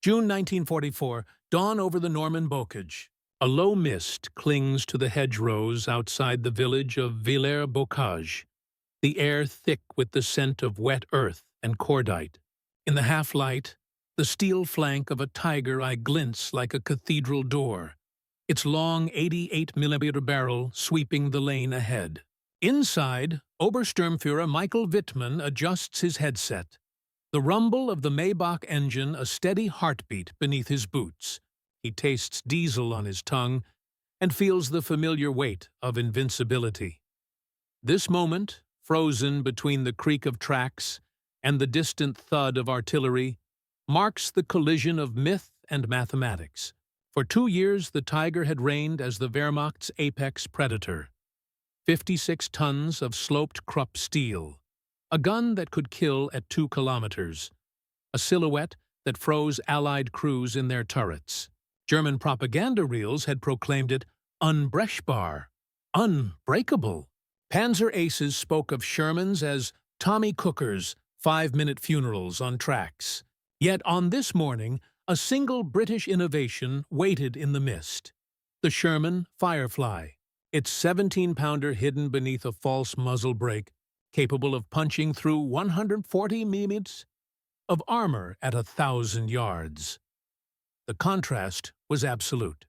June 1944, dawn over the Norman bocage. A low mist clings to the hedgerows outside the village of Villers-Bocage, the air thick with the scent of wet earth and cordite. In the half-light, the steel flank of a tiger eye glints like a cathedral door, its long 88-millimeter barrel sweeping the lane ahead. Inside, Obersturmführer Michael Wittmann adjusts his headset, the rumble of the Maybach engine a steady heartbeat beneath his boots. He tastes diesel on his tongue and feels the familiar weight of invincibility. This moment, frozen between the creak of tracks and the distant thud of artillery, marks the collision of myth and mathematics. For 2 years, the Tiger had reigned as the Wehrmacht's apex predator. 56 tons of sloped Krupp steel, a gun that could kill at 2 kilometers, a silhouette that froze Allied crews in their turrets. German propaganda reels had proclaimed it unbrechbar, unbreakable. Panzer aces spoke of Shermans as Tommy Cooker's 5-minute funerals on tracks. Yet on this morning, a single British innovation waited in the mist. The Sherman Firefly, its 17-pounder hidden beneath a false muzzle brake, capable of punching through 140 mm of armor at 1,000 yards. The contrast was absolute.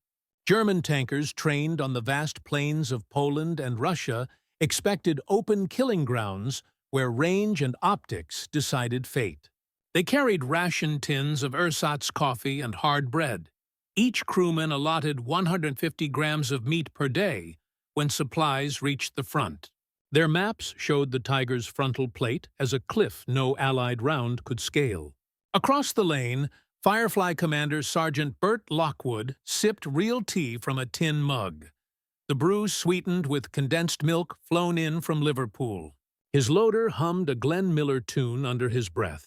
German tankers trained on the vast plains of Poland and Russia expected open killing grounds where range and optics decided fate. They carried ration tins of ersatz coffee and hard bread. Each crewman allotted 150 grams of meat per day when supplies reached the front. Their maps showed the Tiger's frontal plate as a cliff no Allied round could scale. Across the lane, Firefly Commander Sergeant Bert Lockwood sipped real tea from a tin mug, the brew sweetened with condensed milk flown in from Liverpool. His loader hummed a Glenn Miller tune under his breath.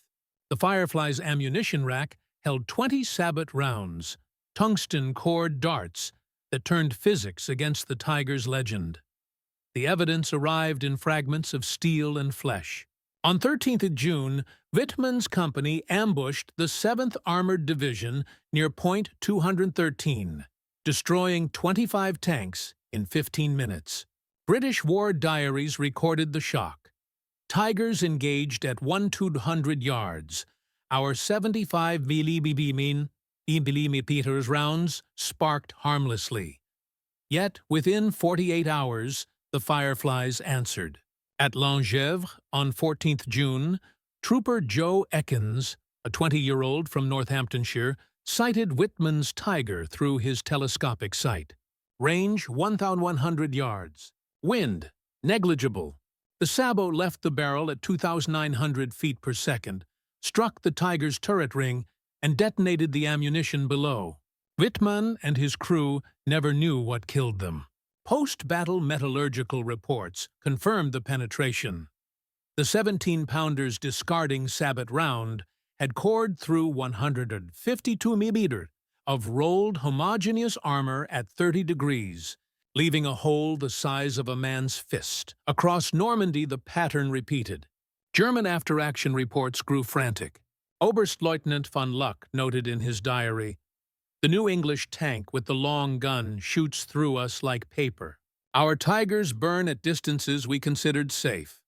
The Firefly's ammunition rack held 20 sabot rounds, tungsten-cored darts that turned physics against the Tiger's legend. The evidence arrived in fragments of steel and flesh. On 13th of June, Wittmann's company ambushed the 7th Armored Division near Point 213, destroying 25 tanks in 15 minutes. British war diaries recorded the shock. Tigers engaged at 1-200 yards. Our 75 mm rounds sparked harmlessly. Yet, within 48 hours, the Fireflies answered. At Langevre, on 14th June, Trooper Joe Ekins, a 20-year-old from Northamptonshire, sighted Wittmann's Tiger through his telescopic sight. Range 1,100 yards. Wind negligible. The sabot left the barrel at 2,900 feet per second, struck the Tiger's turret ring, and detonated the ammunition below. Wittmann and his crew never knew what killed them. Post-battle metallurgical reports confirmed the penetration. The 17-pounder's discarding sabot round had cored through 152 mm of rolled homogeneous armor at 30 degrees, leaving a hole the size of a man's fist. Across Normandy, the pattern repeated. German after-action reports grew frantic. Oberstleutnant von Luck noted in his diary, "The New English tank with the long gun shoots through us like paper. Our Tigers burn at distances we considered safe."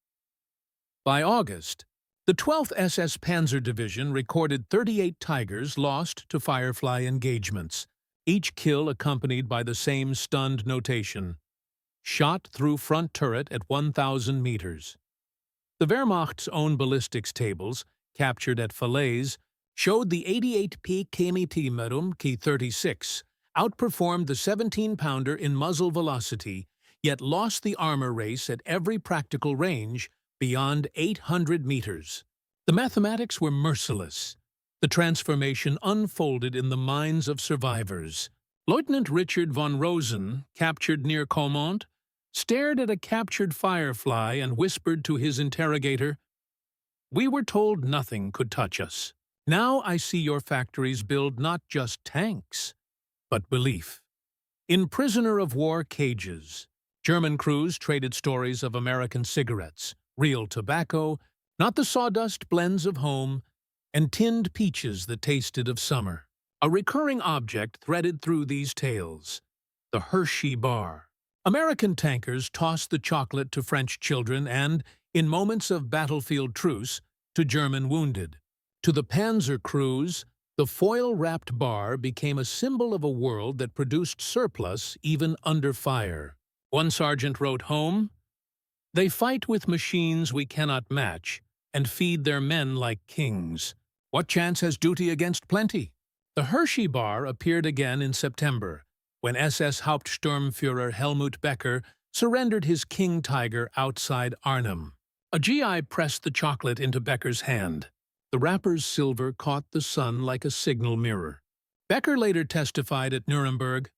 By August, the 12th SS Panzer Division recorded 38 Tigers lost to Firefly engagements, each kill accompanied by the same stunned notation: shot through front turret at 1,000 meters. The Wehrmacht's own ballistics tables, captured at Falaise, showed the 88P Kemi-T Ki-36 outperformed the 17-pounder in muzzle velocity, yet lost the armor race at every practical range beyond 800 meters. The mathematics were merciless. The transformation unfolded in the minds of survivors. Lieutenant Richard von Rosen, captured near Caumont, stared at a captured Firefly and whispered to his interrogator, "We were told nothing could touch us. Now I see your factories build not just tanks, but belief." In prisoner of war cages, German crews traded stories of American cigarettes, real tobacco, not the sawdust blends of home, and tinned peaches that tasted of summer. A recurring object threaded through these tales: the Hershey bar. American tankers tossed the chocolate to French children and, in moments of battlefield truce, to German wounded. To the Panzer crews, the foil-wrapped bar became a symbol of a world that produced surplus even under fire. One sergeant wrote home, "They fight with machines we cannot match and feed their men like kings. What chance has duty against plenty?" The Hershey bar appeared again in September, when SS Hauptsturmführer Helmut Becker surrendered his King Tiger outside Arnhem. A GI pressed the chocolate into Becker's hand. The wrapper's silver caught the sun like a signal mirror. Becker later testified at Nuremberg,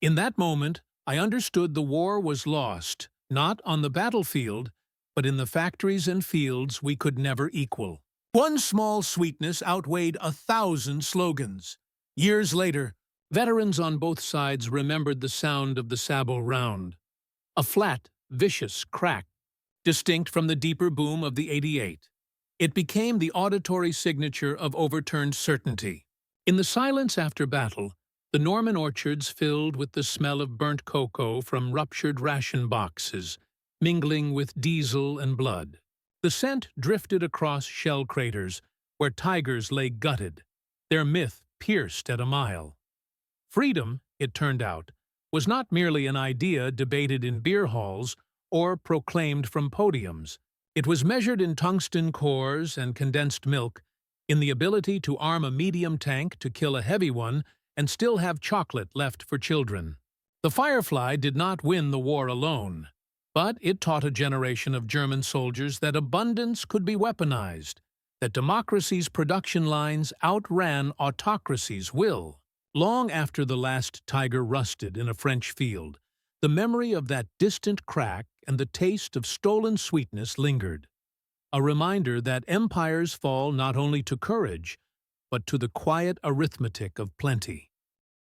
"In that moment, I understood the war was lost, not on the battlefield, but in the factories and fields we could never equal." One small sweetness outweighed 1,000 slogans. Years later, veterans on both sides remembered the sound of the sabot round, a flat, vicious crack, distinct from the deeper boom of the .88. It became the auditory signature of overturned certainty. In the silence after battle, the Norman orchards filled with the smell of burnt cocoa from ruptured ration boxes, mingling with diesel and blood. The scent drifted across shell craters, where tigers lay gutted, their myth pierced at a mile. Freedom, it turned out, was not merely an idea debated in beer halls or proclaimed from podiums. It was measured in tungsten cores and condensed milk, in the ability to arm a medium tank to kill a heavy one and still have chocolate left for children. The Firefly did not win the war alone, but it taught a generation of German soldiers that abundance could be weaponized, that democracy's production lines outran autocracy's will. Long after the last tiger rusted in a French field, the memory of that distant crack and the taste of stolen sweetness lingered, a reminder that empires fall not only to courage, but to the quiet arithmetic of plenty.